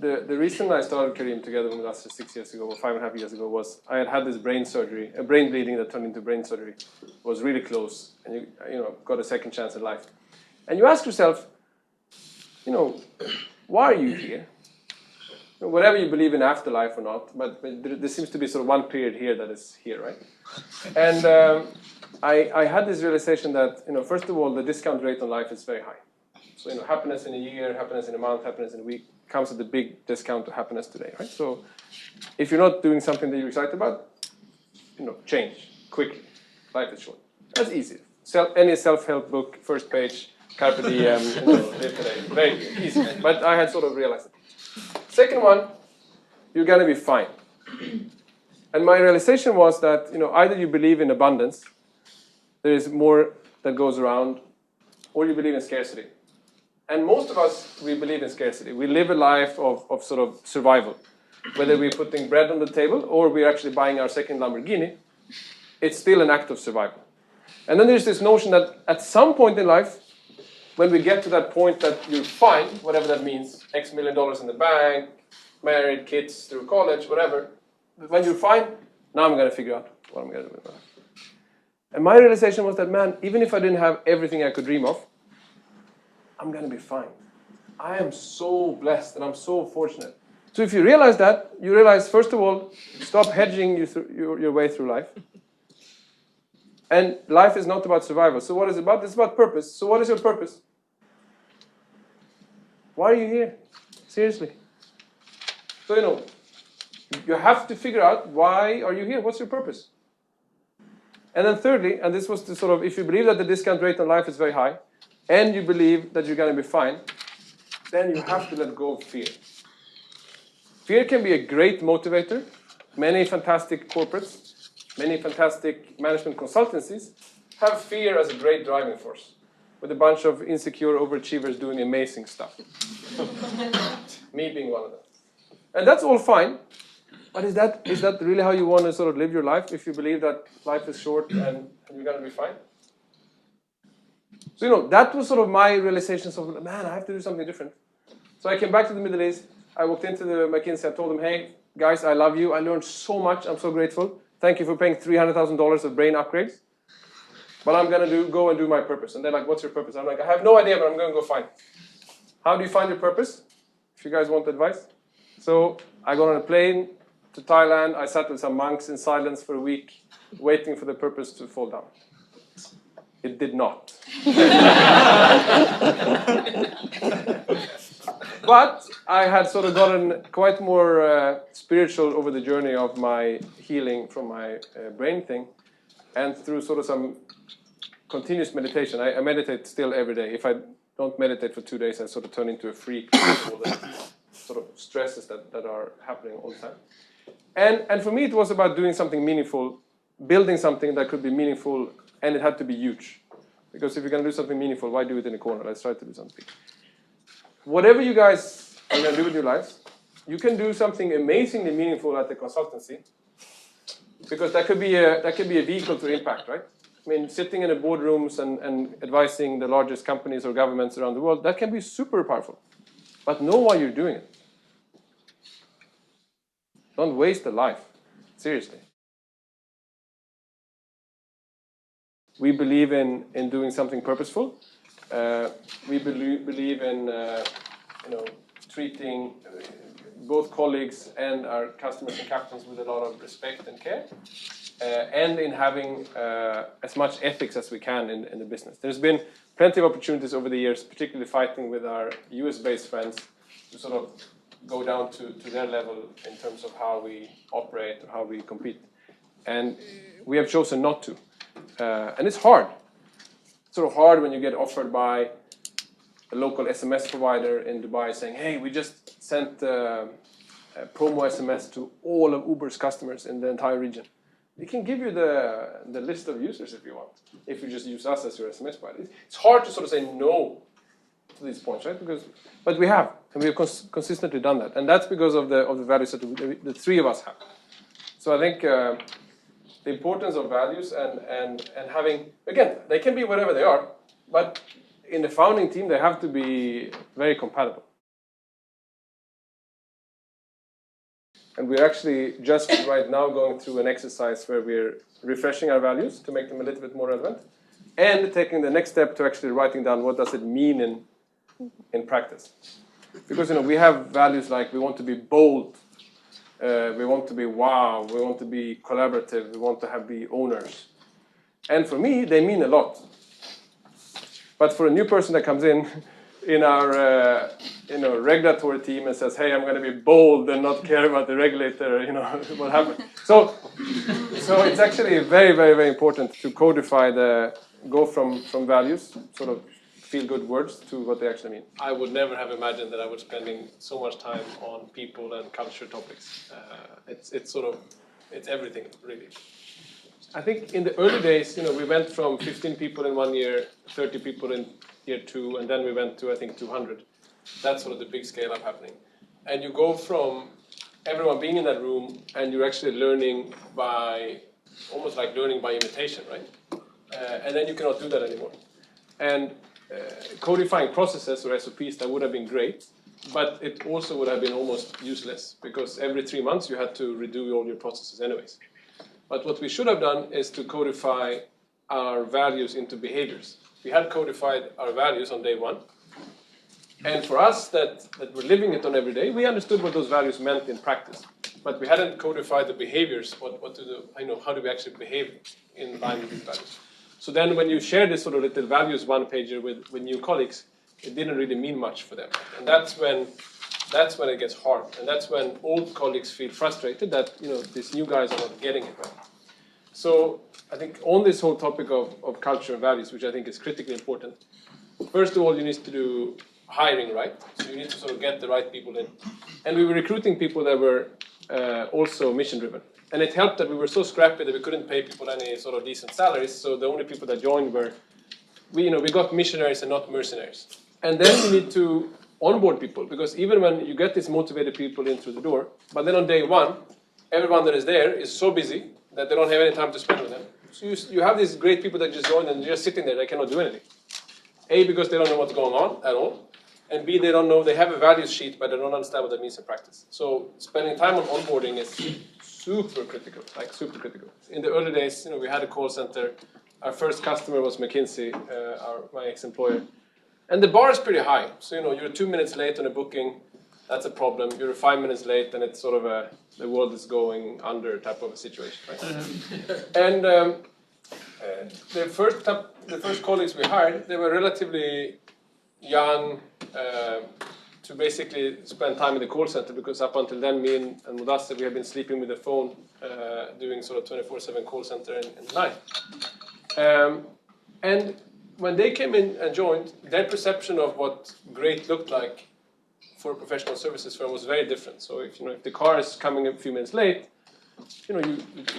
the reason I started Careem together with us 6 years ago, or 5.5 years ago, was I had this brain surgery, a brain bleeding that turned into brain surgery. It was really close, and you got a second chance in life. And you ask yourself, why are you here? Whatever you believe in afterlife or not, but there seems to be sort of one period here that is here, right? And I had this realization that, first of all, the discount rate on life is very high. So, happiness in a year, happiness in a month, happiness in a week comes at a big discount to happiness today, right? So, if you're not doing something that you're excited about, change quickly. Life is short. That's easy. Any self-help book, first page, carpe diem, live today. Very easy. But I had sort of realized it. Second one, you're going to be fine. And my realization was that, either you believe in abundance, there is more that goes around, or you believe in scarcity. And most of us, we believe in scarcity. We live a life of sort of survival. Whether we're putting bread on the table or we're actually buying our second Lamborghini, it's still an act of survival. And then there's this notion that at some point in life, when we get to that point that you're fine, whatever that means, X million dollars in the bank, married, kids through college, whatever, when you're fine, now I'm going to figure out what I'm going to do with my life. And my realization was that, man, even if I didn't have everything I could dream of, I'm going to be fine. I am so blessed and I'm so fortunate. So if you realize that, you realize, first of all, stop hedging your way through life. And life is not about survival. So what is it about? It's about purpose. So what is your purpose? Why are you here? Seriously. So, you have to figure out, why are you here? What's your purpose? And then thirdly, and this was the sort of, if you believe that the discount rate on life is very high, and you believe that you're going to be fine, then you have to let go of fear. Fear can be a great motivator. Many fantastic corporates, many fantastic management consultancies have fear as a great driving force, with a bunch of insecure overachievers doing amazing stuff. Me being one of them. And that's all fine, but is that really how you want to sort of live your life, if you believe that life is short and you're going to be fine? So, that was sort of my realizations of, man, I have to do something different. So I came back to the Middle East. I walked into the McKinsey. I told them, hey, guys, I love you. I learned so much. I'm so grateful. Thank you for paying $300,000 of brain upgrades. But I'm going to go and do my purpose. And they're like, what's your purpose? I'm like, I have no idea, but I'm going to go find it. How do you find your purpose? If you guys want advice. So I got on a plane to Thailand. I sat with some monks in silence for a week, waiting for the purpose to fall down. It did not. But I had sort of gotten quite more spiritual over the journey of my healing from my brain thing. And through sort of some continuous meditation. I meditate still every day. If I don't meditate for 2 days, I sort of turn into a freak with all the sort of stresses that are happening all the time. And for me, it was about doing something meaningful, building something that could be meaningful, and it had to be huge. Because if you're going to do something meaningful, why do it in a corner? Let's try to do something. Whatever you guys are going to do with your lives, you can do something amazingly meaningful at the consultancy, because that could be a vehicle to impact, right? I mean, sitting in the boardrooms and advising the largest companies or governments around the world, that can be super powerful. But know why you're doing it. Don't waste a life. Seriously. We believe in doing something purposeful. We believe in treating both colleagues and our customers and captains with a lot of respect and care, and in having as much ethics as we can in the business. There's been plenty of opportunities over the years, particularly fighting with our US-based friends, to sort of go down to their level in terms of how we operate or how we compete. And we have chosen not to. And it's hard. It's sort of hard when you get offered by a local SMS provider in Dubai saying, hey, we just sent a promo SMS to all of Uber's customers in the entire region. We can give you the list of users if you want, if you just use us as your SMS provider. It's hard to sort of say no to these points, right? But we have, and we have consistently done that. And that's because of the values that the three of us have. So I think the importance of values and having, again, they can be whatever they are, but in the founding team, they have to be very compatible. And we're actually just right now going through an exercise where we're refreshing our values to make them a little bit more relevant, and taking the next step to actually writing down what does it mean in practice. Because we have values like we want to be bold, we want to be wow, we want to be collaborative, we want to be owners. And for me, they mean a lot. But for a new person that comes in our regulatory team and says, hey, I'm going to be bold and not care about the regulator, what happened. So it's actually very, very, very important to codify go from values, sort of feel-good words, to what they actually mean. I would never have imagined that I would spending so much time on people and culture topics. It's everything, really. I think in the early days, we went from 15 people in 1 year, 30 people in year 2, and then we went to, I think, 200. That's sort of the big scale-up happening. And you go from everyone being in that room, and you're actually learning almost like learning by imitation, right? And then you cannot do that anymore. And codifying processes or SOPs, that would have been great, but it also would have been almost useless, because every 3 months you had to redo all your processes anyways. But what we should have done is to codify our values into behaviors. We had codified our values on day 1. And for us that were living it on every day, we understood what those values meant in practice. But we hadn't codified the behaviors, how do we actually behave in line with these values. So then when you share this sort of little values one-pager with new colleagues, it didn't really mean much for them. And that's when it gets hard. And that's when old colleagues feel frustrated that these new guys are not getting it right. So I think on this whole topic of culture and values, which I think is critically important, first of all, you need to do hiring right. So you need to sort of get the right people in. And we were recruiting people that were also mission-driven. And it helped that we were so scrappy that we couldn't pay people any sort of decent salaries. So the only people that joined were, we got missionaries and not mercenaries. And then you need to onboard people, because even when you get these motivated people in through the door, but then on day 1, everyone that is there is so busy that they don't have any time to spend with them. So you have these great people that just join and they're just sitting there, they cannot do anything. A, because they don't know what's going on at all, and B, they have a values sheet, but they don't understand what that means in practice. So spending time on onboarding is super critical, like super critical. In the early days, we had a call center. Our first customer was McKinsey, my ex-employer. And the bar is pretty high. So, you're 2 minutes late on a booking, that's a problem. You're 5 minutes late, and it's sort of the world is going under type of a situation, right? And the first colleagues we hired, they were relatively young to basically spend time in the call center, because up until then, me and Mudassir, we have been sleeping with the phone, doing sort of 24/7 call center in the night. And when they came in and joined, their perception of what great looked like for a professional services firm was very different. So if the car is coming a few minutes late, you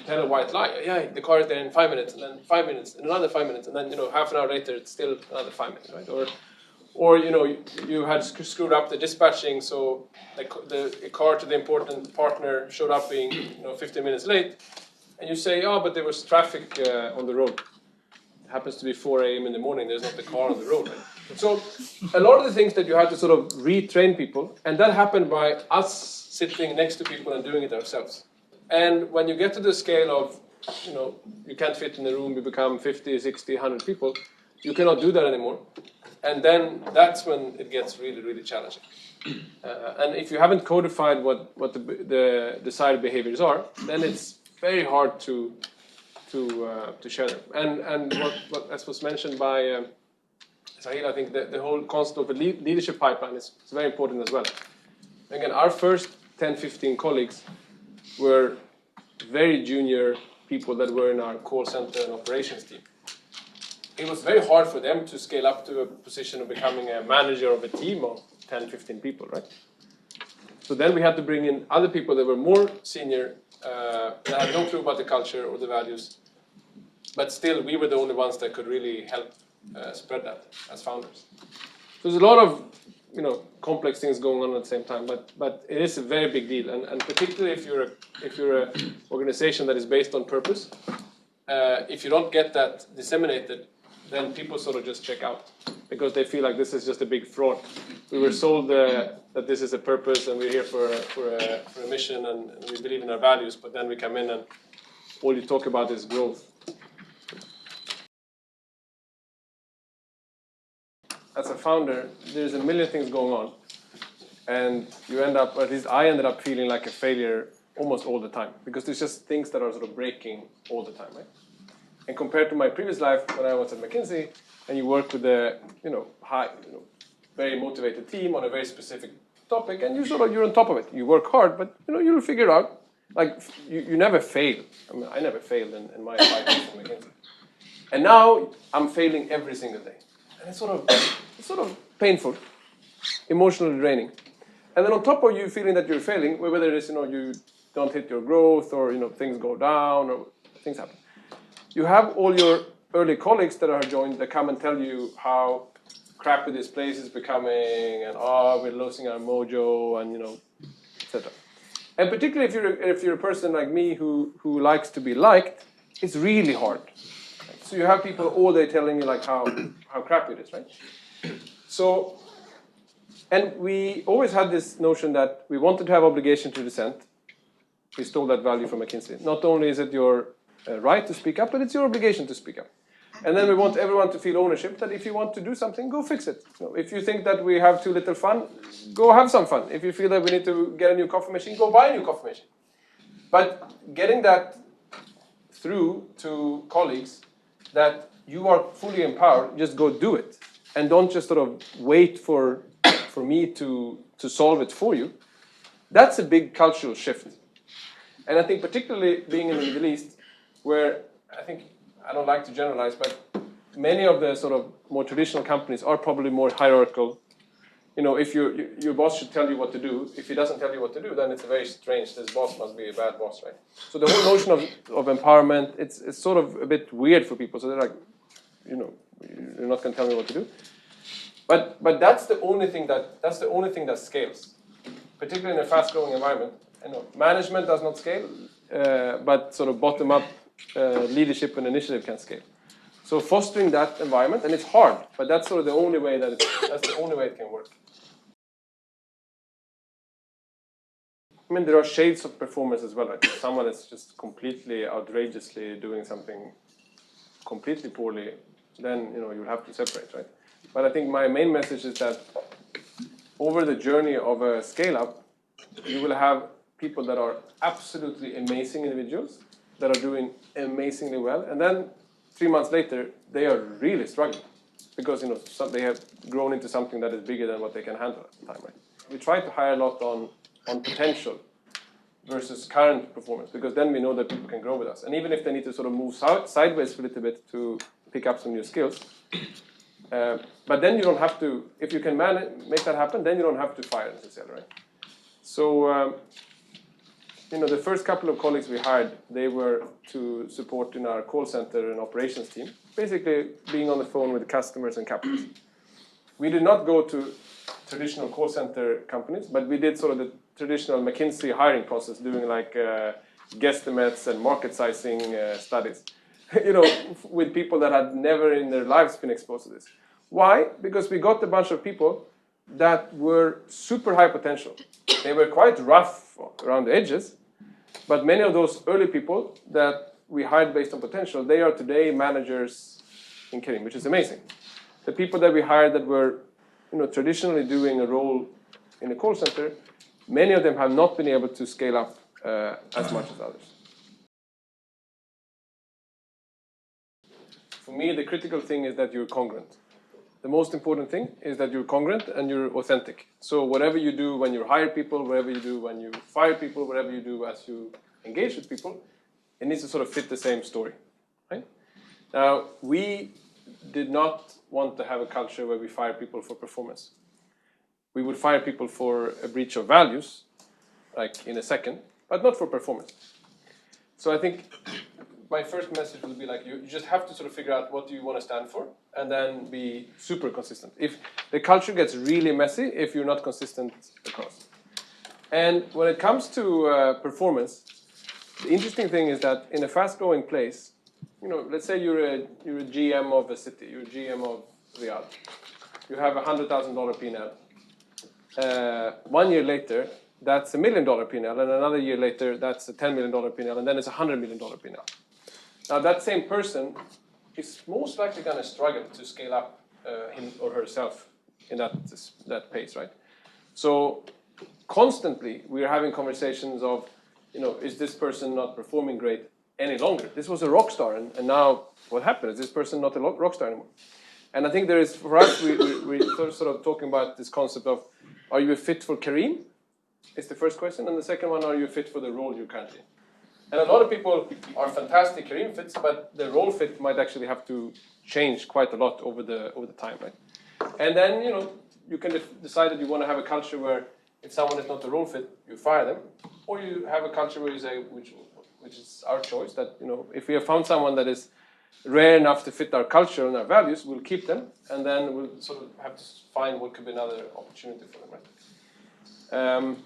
tell a white lie. Yeah, the car is there in 5 minutes, and then 5 minutes, and another 5 minutes, and then half an hour later it's still another 5 minutes, right? Or you had screwed up the dispatching, so the car to the important partner showed up being 15 minutes late, and you say, oh, but there was traffic on the road. It happens to be 4 a.m. in the morning, there's not the car on the road, right? So a lot of the things that you had to sort of retrain people, and that happened by us sitting next to people and doing it ourselves. And when you get to the scale of, you can't fit in a room, you become 50, 60, 100 people, you cannot do that anymore. And then that's when it gets really, really challenging. And if you haven't codified what the desired behaviors are, then it's very hard to share them. And what as was mentioned by Sahil, I think the whole concept of a leadership pipeline is very important as well. Again, our first 10, 15 colleagues were very junior people that were in our call center and operations team. It was very hard for them to scale up to a position of becoming a manager of a team of 10, 15 people, right? So then we had to bring in other people that were more senior, that had no clue about the culture or the values, but still we were the only ones that could really help spread that as founders. So there's a lot of complex things going on at the same time, but it is a very big deal, and particularly if you're an organization that is based on purpose, if you don't get that disseminated, then people sort of just check out because they feel like this is just a big fraud. we were sold that this is a purpose and we're here for a mission and we believe in our values, but then we come in and all you talk about is growth. As a founder, there's a million things going on, and you end up, or at least I ended up feeling like a failure almost all the time, because there's just things that are sort of breaking all the time, right? And compared to my previous life when I was at McKinsey, and you work with a very motivated team on a very specific topic, and you're on top of it. You work hard, but you'll figure it out. Like you never fail. I mean, I never failed in my 5 years at McKinsey. And now I'm failing every single day. And it's sort of painful, emotionally draining. And then on top of you feeling that you're failing, whether it is you don't hit your growth or things go down or things happen, you have all your early colleagues that are joined that come and tell you how crappy this place is becoming, and we're losing our mojo, and etc. And particularly if you're a person like me who likes to be liked, it's really hard. So you have people all day telling you like how crappy it is, right? So, and we always had this notion that we wanted to have obligation to dissent. We stole that value from McKinsey. Not only is it your right to speak up, but it's your obligation to speak up. And then we want everyone to feel ownership, that if you want to do something, go fix it. If you think that we have too little fun, go have some fun. If you feel that we need to get a new coffee machine, go buy a new coffee machine. But getting that through to colleagues, that you are fully empowered, just go do it. And don't just sort of wait for me to solve it for you. That's a big cultural shift. And I think particularly being in the Middle East, where I don't like to generalize, but many of the sort of more traditional companies are probably more hierarchical. If your boss should tell you what to do, if he doesn't tell you what to do, then it's very strange. This boss must be a bad boss, right? So the whole notion of empowerment, it's sort of a bit weird for people. So they're like, you're not going to tell me what to do. But that's the only thing that scales, particularly in a fast-growing environment. Management does not scale, but sort of bottom-up leadership and initiative can scale. So fostering that environment, and it's hard, but that's sort of the only way it can work. I mean, there are shades of performance as well. Like if someone is just completely outrageously doing something completely poorly, then you'll have to separate, right? But I think my main message is that over the journey of a scale-up, you will have people that are absolutely amazing individuals that are doing amazingly well, and then 3 months later they are really struggling because they have grown into something that is bigger than what they can handle at the time, right? We try to hire a lot on potential versus current performance, because then we know that people can grow with us, and even if they need to sort of move sideways for a little bit to pick up some new skills, but then you don't have to. If you can make that happen, then you don't have to fire necessarily, right? So. The first couple of colleagues we hired, they were to support in our call center and operations team, basically being on the phone with customers and captains. We did not go to traditional call center companies, but we did sort of the traditional McKinsey hiring process, doing like guesstimates and market sizing studies, with people that had never in their lives been exposed to this. Why? Because we got a bunch of people that were super high potential. They were quite rough around the edges, but many of those early people that we hired based on potential, they are today managers in Careem, which is amazing. The people that we hired that were traditionally doing a role in a call center, many of them have not been able to scale up as much as others. For me, the critical thing is that you're congruent. The most important thing is that you're congruent and you're authentic. So whatever you do when you hire people, whatever you do when you fire people, whatever you do as you engage with people, it needs to sort of fit the same story, right? Now, we did not want to have a culture where we fire people for performance. We would fire people for a breach of values, like in a second, but not for performance. So I think my first message would be like, you just have to sort of figure out what do you want to stand for, and then be super consistent. If the culture gets really messy, if you're not consistent across. And when it comes to performance, the interesting thing is that in a fast-growing place, let's say you're a GM of a city, you're a GM of Riyadh. You have $100,000 P&L. 1 year later, that's $1 million P&L, and another year later, that's a $10 million P&L, and then it's a $100 million P&L. Now, that same person is most likely going to struggle to scale up him or herself in that pace, right? So constantly, we're having conversations of, is this person not performing great any longer? This was a rock star, and now what happened? Is this person not a rock star anymore? And I think there is, for us, we're sort of talking about this concept of, are you a fit for Careem? Is the first question. And the second one, are you fit for the role you're currently in? And a lot of people are fantastic Careem fits, but the role fit might actually have to change quite a lot over the time, right? And then, you can decide that you want to have a culture where if someone is not a role fit, you fire them. Or you have a culture where you say, which is our choice, that, if we have found someone that is rare enough to fit our culture and our values, we'll keep them, and then we'll sort of have to find what could be another opportunity for them, right?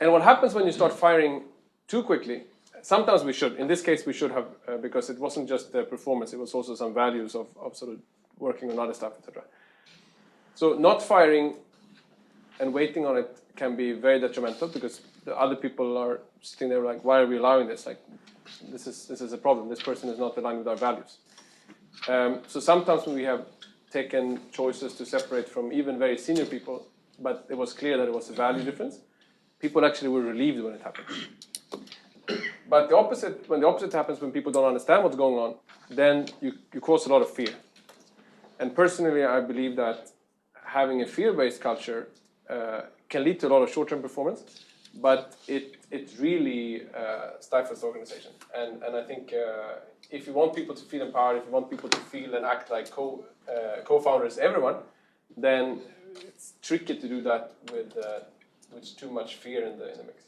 And what happens when you start firing too quickly, sometimes we should. In this case, we should have, because it wasn't just the performance, it was also some values of sort of working on other stuff, etc. So not firing and waiting on it can be very detrimental, because the other people are sitting there like, why are we allowing this? Like, this is a problem. This person is not aligned with our values. So sometimes when we have taken choices to separate from even very senior people, but it was clear that it was a value difference, people actually were relieved when it happened. But when the opposite happens, when people don't understand what's going on, then you cause a lot of fear. And personally, I believe that having a fear-based culture can lead to a lot of short-term performance, but it really stifles the organization. And I think if you want people to feel empowered, if you want people to feel and act like co-founders, everyone, then it's tricky to do that with too much fear in the mix.